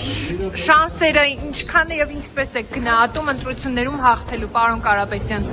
շանսերը ինչքան է եւ ինչպես է գնահատում ընտրություններում հաղթելու, պարոն Կարապետյան։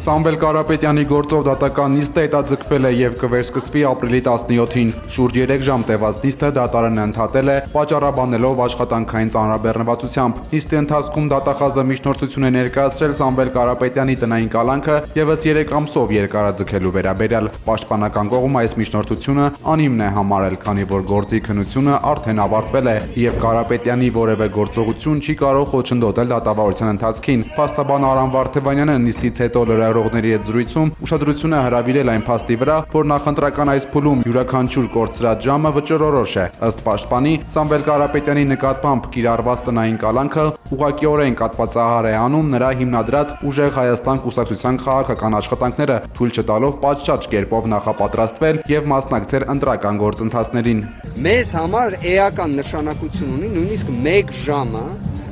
Սամվել Կարապետյանի գործով դատական նիստը հետաձգվել է եւ կվերսկսվի ապրիլի 17-ին։ Շուրջ 3 ժամ տևած նիստը դատարանը ընդհատել է պատճառաբանելով աշխատանքային ծանրաբեռնվածությամբ։ Նիստի ընթացքում դատախազը միջնորդություն է ներկայացրել Սամվել Կարապետյանի տնային կալանքը եւս 3 ամսով երկարաձգելու վերաբերյալ։ Պաշտպանական կողմը այս միջնորդությունը անիմն է համարել, քանի որ գործի քննությունը արդեն ավարտվել է եւ Կարապետյանի որևէ գործողություն չի կարող խոչընդոտել դատավարության ընթացքին։ Փաստաբան Արամ Վարդևանյանը նիստից հետո լրագրողների հետ զրույցում ուշադրություն է հրավիրել այն փաստի վրա, որ նախընտրական այս փուլում յուրաքանչյուր կորցրած ժամը վճռորոշ է։ Ըստ պաշտպանի, Սամվել Կարապետյանի նկատմամբ կիրառված տնային կալանքը ուղղակիորեն կատվածահար է անում նրա հիմնադրած Ուժեղ Հայաստան կուսակցության քաղաքական աշխատանքները, թույլ չտալով պատշաճ կերպով նախապատրաստվել եւ մասնակցել ընտրական գործընթացներին։ Մեզ համար էական նշանակություն ունի նույնիսկ 1 ժամը,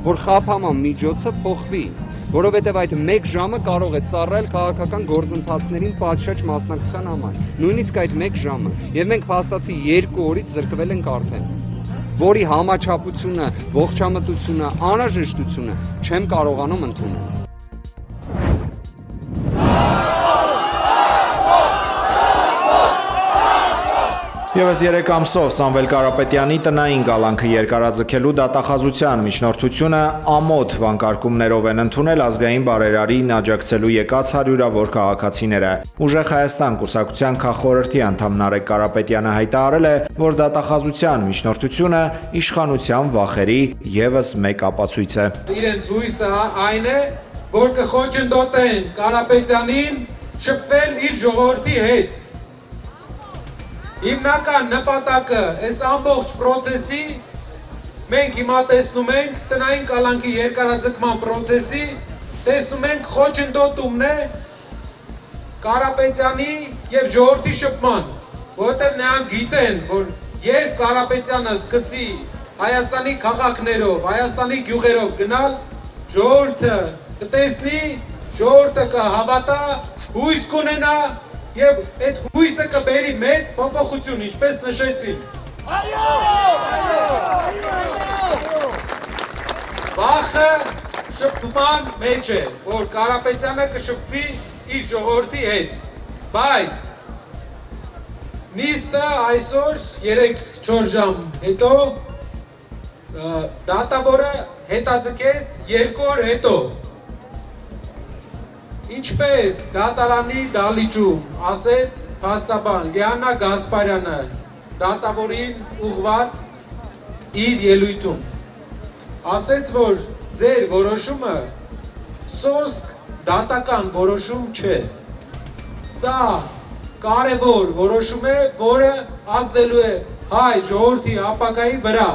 որ խափանման միջոցը փոխվի, որովհետև այդ 1 ժամը կարող է ծառայել քաղաքական գործընթացներին պատշաճ մասնակցության համար։ Նույնիսկ այդ 1 ժամը, եւ մենք փաստացի 2 օրից զրկվել ենք արդեն, որի համաչափությունը, ողջամտությունը, անհրաժեշտությունը չեմ կարողանում ընդունել։ Եվս 3 ամսով Սամվել Կարապետյանի տնային կալանքը երկարաձգելու դատախազության միջնորդությունը ամոթ վանկարկումներով են ընդունել ազգային բարերարին աջակցելու եկած հարյուրավոր քաղաքացիները։ Ուժեղ Հայաստան կուսակցության քաղխորհրդի անդամ Նարեկ Կարապետյանը հայտարարել է, որ դատախազության միջնորդությունը իշխանության վախերի եւս մեկ ապացույց է։ Իրենց հույսը այն է, որ կխոչընդոտեն Կարապետյանին շփվել իր ժողովրդի հետ։ Հիմնական նպատակը այս ամբողջ process-ի մենք հիմա տեսնում ենք տնային կալանքի երկարաձգման process-ի, տեսնում ենք խոչընդոտումն է Կարապետյանի եւ ժողովրդի շփման, որովհետեւ նրանք գիտեն, որ երբ Կարապետյանը սկսի Հայաստանի քաղաքներով, Հայաստանի գյուղերով գնալ, ժողովուրդը կտեսնի, ժողովուրդը կհավատա, հույս կունենա եւ այդ հույսը կբերի մեծ փոփոխություն, ինչպես նշեցին։ Վախը շփման մեջ է, որ Կարապետյանը կշփվի իր ժողովրդի հետ, բայց նիստը այսօր 3-4 ժամ հետո դատավորը հետաձգեց 2 օր հետո։ Ինչպես դատարանի դալիճում ասեց փաստաբան Լիանա Գասպարյանը դատավորին ուղղված իր ելույթում, ասեց, որ ձեր որոշումը սոսկ դատական որոշում չէ, սա կարևոր որոշում է, որը ազդելու է հայ ժողովրդի ապագայի վրա,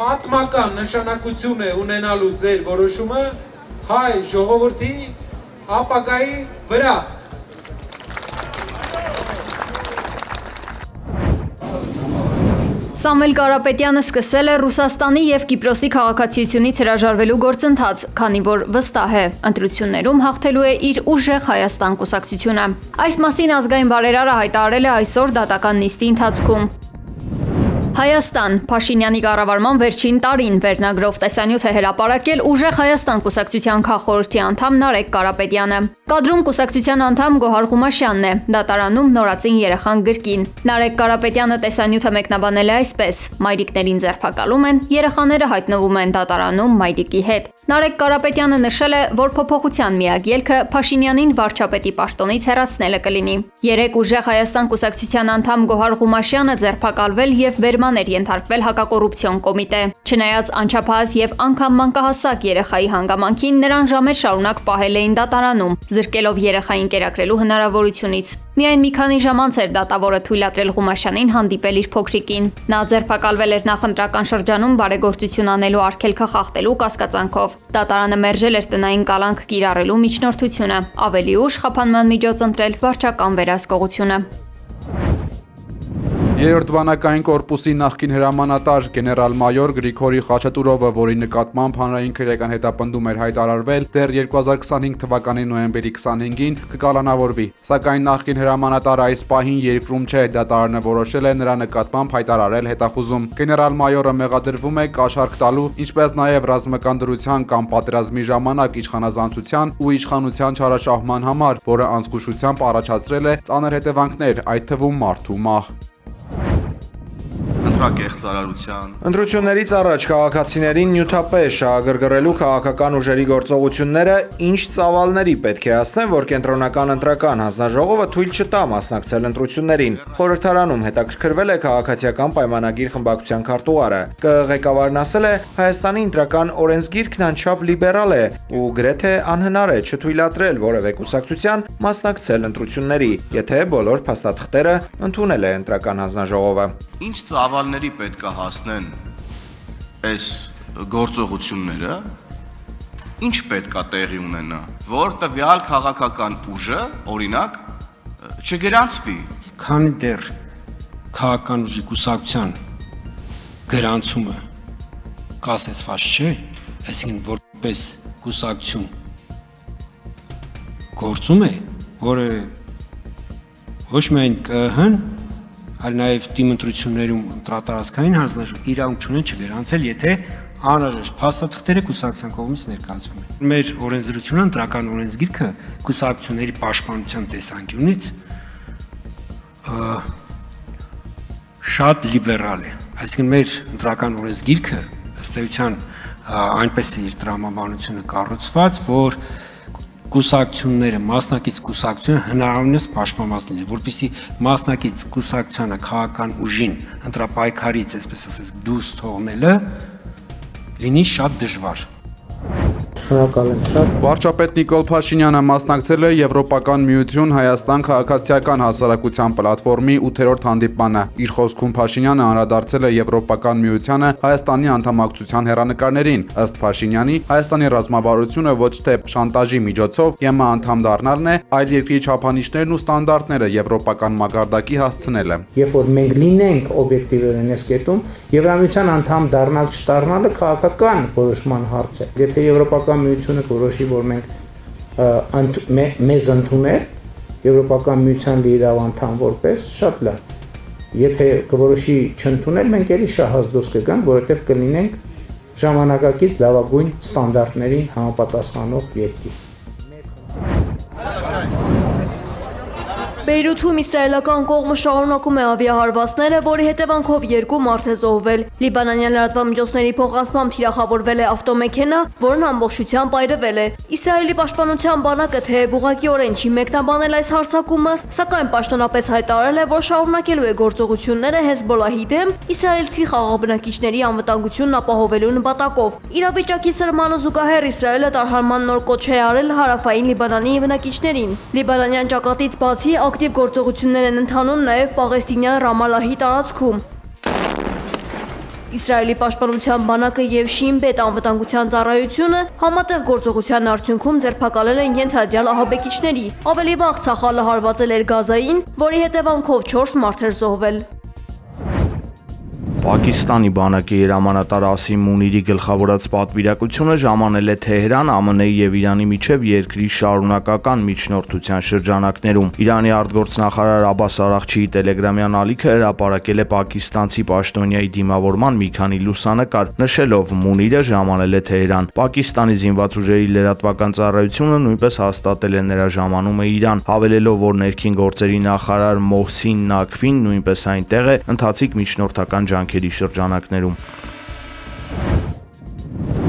պատմական նշանակություն է ունենալու ձեր որոշումը հայ ժողովրդի ապագայի վրա։ Սամվել Կարապետյանը սկսել է Ռուսաստանի եւ Կիպրոսի քաղաքացիությունից հրաժարվելու գործընթաց, քանի որ վստահ է, ընտրություններում հաղթելու է իր Ուժեղ Հայաստան կուսակցությունը։ Այս մասին ազգային բարերարը հայտարարել է այսօր դատական նիստի ընթացքում։ Հայաստան Փաշինյանի կառավարման վերջին տարին վերնագրով տեսանյութ է հրապարակել Ուժեղ Հայաստան կուսակցության քաղխորհրդի անդամ Նարեկ Կարապետյանը։ Կադրում կուսակցության անդամ Գոհար Ղումաշյանն է, դատարանում նորածին երեխան գրկին։ Նարեկ Կարապետյանը տեսանյութը մեկնաբանել է այսպես. մայրիկներին ձերբակալում են, երեխաները հայտնվում են դատարանում մայրիկի հետ։ Նարեկ Կարապետյանը նշել է, որ փոփոխության միակ ելքը Փաշինյանին վարչապետի պաշտոնից հեռացնելը կլինի։ 3 Ուժեղ Հայաստան կուսակցության անդամ Գոհար Ղումաշյանը ձերբակալվել եւ բերման էր ենթարկվել հակակոռուպցիոն կոմիտե։ Չնայած անչափահաս եւ անգամ մանկահասակ երեխայի հանգամանքին նրան ժամեր շարունակ պահել էին դատարանում, զրկելով երեխային կերակրելու հնարավորությունից։ Միայն մի քանի ժամ անց էր դատավորը թույլատրել Ղումաշյանին հանդիպել իր փոքրիկին։ Նա ձերբակալվել էր նախընտրական շրջանում բարեգործություն անելու արգելքը խախտելու կասկածանքով։ Դատարանը մերժել էր տնային կալանք կիրառելու միջնորդությունը, ավելի ուշ խափանման միջոց ընտրել վարչական վերահսկողությունը։ Երրորդ բանակային կորպուսի նախկին հրամանատար գեներալ-մայոր Գրիգորի Խաչատուրովը, որի նկատմամբ հանրային քրեական հետապնդում էր հայտարարվել, դեռ 2025 թվականի նոյեմբերի 25-ին կկալանավորվի։ Սակայն նախկին հրամանատարը այս պահին երկրում չէ, դատարանը որոշել է նրա նկատմամբ հայտարարել հետախուզում։ Գեներալ-մայորը մեղադրվում է կաշառք տալու, ինչպես նաև ռազմական դրության կամ պատերազմի ժամանակ իշխանազանցության ու իշխանության չարաշահման համար, որը անզգուշությամբ առաջացրել է ծանր հետևանքներ, այդ թվում մարդու մահ։ Ընտրություններից առաջ քաղաքացիներին նյութապես շահագրգռելու քաղաքական ուժերի գործողությունները ինչ ծավալների պետք է հասնեն, որ կենտրոնական ընտրական հանձնաժողովը թույլ չտա մասնակցել ընտրություններին։ Խորհրդարանում հետաքրքրվել է քաղաքացիական պայմանագիր խմբակցության քարտուղարը։ ԿԸ ղեկավարն ասել է, Հայաստանի ընտրական օրենսգիրքն անչափ լիբերալ է ու գրեթե անհնար է չթույլատրել որևէ կուսակցության մասնակցել ընտրությունների, եթե բոլոր փաստաթղթերը ընդունել է ընտրական հանձնաժողովը։ Ինչ ծավալների պետք է հասնեն այս գործողությունները, ինչ պետք է տեղի ունենա, որ տվյալ քաղաքական ուժը, օրինակ, չգրանցվի։ Քանի դեռ քաղաքական ուժի կուսակցության գրանցումը կասեցված չէ, այսինքն որպես կուսակցություն գործում է, որը ոչ միայն ԿՀ-ն, այլ նաև դիմընտրություններում ընտրատարածքային հանձնաժողովը իրավունք չունեն չգրանցել, եթե անհրաժեշտ փաստաթղթերը կուսակցության կողմից ներկայացվում են։ Մեր օրենսդրությունը, ընտրական օրենսգիրքը կուսակցությունների պաշտպանության տեսանկյունից շատ լիբերալ է։ Այսինքն մեր ընտրական օրենսգիրքը ըստ էության այնպես է իր տրամաբանությունը կառուցված, որ կուսակցությունները, մասնակից կուսակցությունը հնարավորինս պաշտպանված լինեն, որպեսզի մասնակից կուսակցությանը քաղաքական ուժին ընտրապայքարից, այսպես ասած, դուրս թողնելը լինի շատ դժվար։ Վարչապետ Նիկոլ Փաշինյանը մասնակցել է Եվրոպական միություն Հայաստան քաղաքացիական հասարակության պլատֆորմի 8-րդ հանդիպմանը։ Իր խոսքում Փաշինյանը անդրադարձել է Եվրոպական միությանը Հայաստանի անդամակցության հեռանկարներին։ Ըստ Փաշինյանի, Հայաստանի ռազմավարությունը ոչ թե շանտաժի միջոցով ԵՄ անդամ դառնալն է, այլ երկրի չափանիշներն ու ստանդարտները եվրոպական մակարդակի հասցնելը։ Երբ որ մենք լինենք օբյեկտիվորեն այս կետում, Եվրամիության անդամ դառնալ չդառնալը քաղաքական որոշման հարց է։ Եթե Եվրոպական միությունը որոշի, որ մենք մեզ ընդունել Եվրոպական միության լիիրավ անդամ որպես, շատ լավ։ Եթե կորոշի չընդունել, մենք էլի շահած դուրս կգանք, որովհետև կլինենք ժամանակակից լավագույն ստանդարտներին համապատասխանող երկիր։ Բեյրութում իսրայելական կողմը շարունակում է ավիահարվածները, որի հետևանքով 2 մարդ է զոհվել։ Լիբանանյան լրատվամիջոցների փոխանցմամբ թիրախավորվել է ավտոմեքենա, որն ամբողջությամբ այրվել է։ Իսրայելի պաշտպանության բանակը թեև ուղղակիորեն չի մեկնաբանել այս հարձակումը, սակայն պաշտոնապես հայտարարել է, որ շարունակելու է գործողությունները Հեզբոլլահի դեմ իսրայելցի խաղաղբնակիչների անվտանգությունն ապահովելու նպատակով։ Իրավիճակի սրմանը զուգահեռ Իսրայելը տարհանման նոր կոչ է արել հարավային Լիբանանի բնակիչներին։ Լիբանանյան ճակատից բացի ակտիվ գործողություններ են ընթանում նաև Պաղեստինյան Ռամալլահի տարածքում։ Իսրայելի պաշտպանության բանակը եւ Շին Bet անվտանգության ծառայությունը համատեղ գործողության արդյունքում ձերբակալել են ենթադրյալ ահաբեկիչների։ Ավելի վաղ ցախալը հարվածել էր Գազային, որի հետևանքով 4 մարդ էր զոհվել։ Պակիստանի բանակի հրամանատար Ասիմ Մունիրի գլխավորած պատվիրակությունը ժամանել է Թեհրան, ԱՄՆ-ի եւ Իրանի միջև երկրի շարունակական միջնորդության շրջանակներում։ Իրանի արտգործնախարար Աբբաս Արաղչիի տելեգրամյան ալիքը հրապարակել է պակիստանցի պաշտոնյայի դիմավորման մի քանի լուսանկար, նշելով Մունիրը ժամանել է Թեհրան։ Պակիստանի զինված ուժերի լրատվական ծառայությունը նույնպես հաստատել է նրա ժամանումը Իրան, հավելելով, որ ներքին գործերի նախարար Մոհսին Նաքվին նույնպես այնտեղ է ընթացիկ միջնորդական ջանքերի շրջանակներում։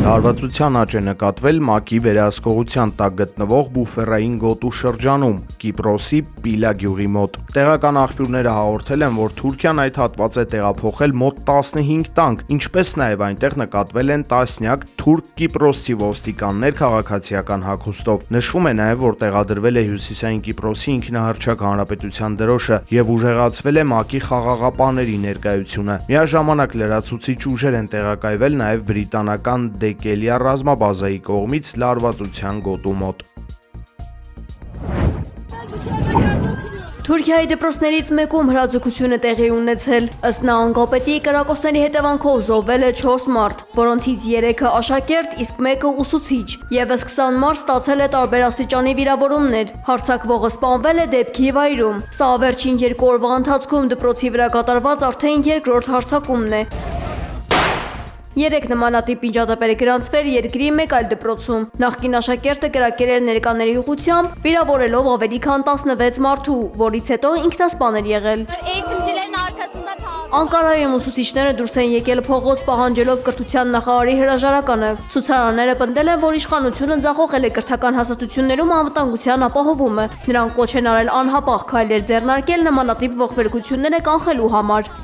Հարվածության աճ է նկատվել ՄԱԿ-ի վերահսկողության տակ գտնվող բուֆերային գոտու շրջանում, Կիպրոսի Պիլա գյուղի մոտ։ Տեղական աղբյուրները հաղորդել են, որ Թուրքիան այդ հատված է տեղափոխել մոտ 15 տանկ, ինչպես նաև այնտեղ նկատվել են տասնյակ թուրք-կիպրոսցի ոստիկաններ քաղաքացիական հագուստով։ Նշվում է նաև, որ տեղադրվել է Հյուսիսային Կիպրոսի ինքնահռչակ հանրապետության դրոշը եւ ուժեղացվել է ՄԱԿ-ի խաղաղապահների ներկայությունը։ Միաժամանակ լրացուցիչ ուժեր են տեղակայվել նաև բրիտանական Դեկելիա ռազմաբազայի կողմից լարվածության գոտու մոտ։ Թուրքիայի դպրոցներից մեկում հրաձգություն է տեղի ունեցել։ Ըստ նահանգապետի կրակոցների հետևանքով զոհվել է 4 մարդ, որոնցից 3-ը աշակերտ, իսկ 1-ը ուսուցիչ։ Եվս 20 մարդ ստացել է տարբեր աստիճանի վիրավորումներ։ Հարձակվողը սպանվել է դեպքի վայրում։ Սա վերջին 2 օրվա ընթացքում դպրոցի վրա կատարված արդեն 2-րդ հարձակումն է։ 3 նմանատիպ միջադեպեր գրանցվել երկրի մեկ այլ դպրոցում։ Նախկին աշակերտը կրակել էր ներկաների ուղղությամբ, վիրավորելով ավելի քան 16 մարդու, որից հետո ինքնասպան էր եղել։ Անկարայում ուսուցիչները դուրս են եկել փողոց պահանջելով կրթության նախարարի հրաժարականը։ Ցուցարարները պնդել են, որ իշխանությունը ձախողել է կրթական հաստատություններում անվտանգության ապահովումը։ Նրանք կոչ են արել անհապաղ քայլեր ձեռնարկել նմանատիպ ողբերգությունները կանխելու համար։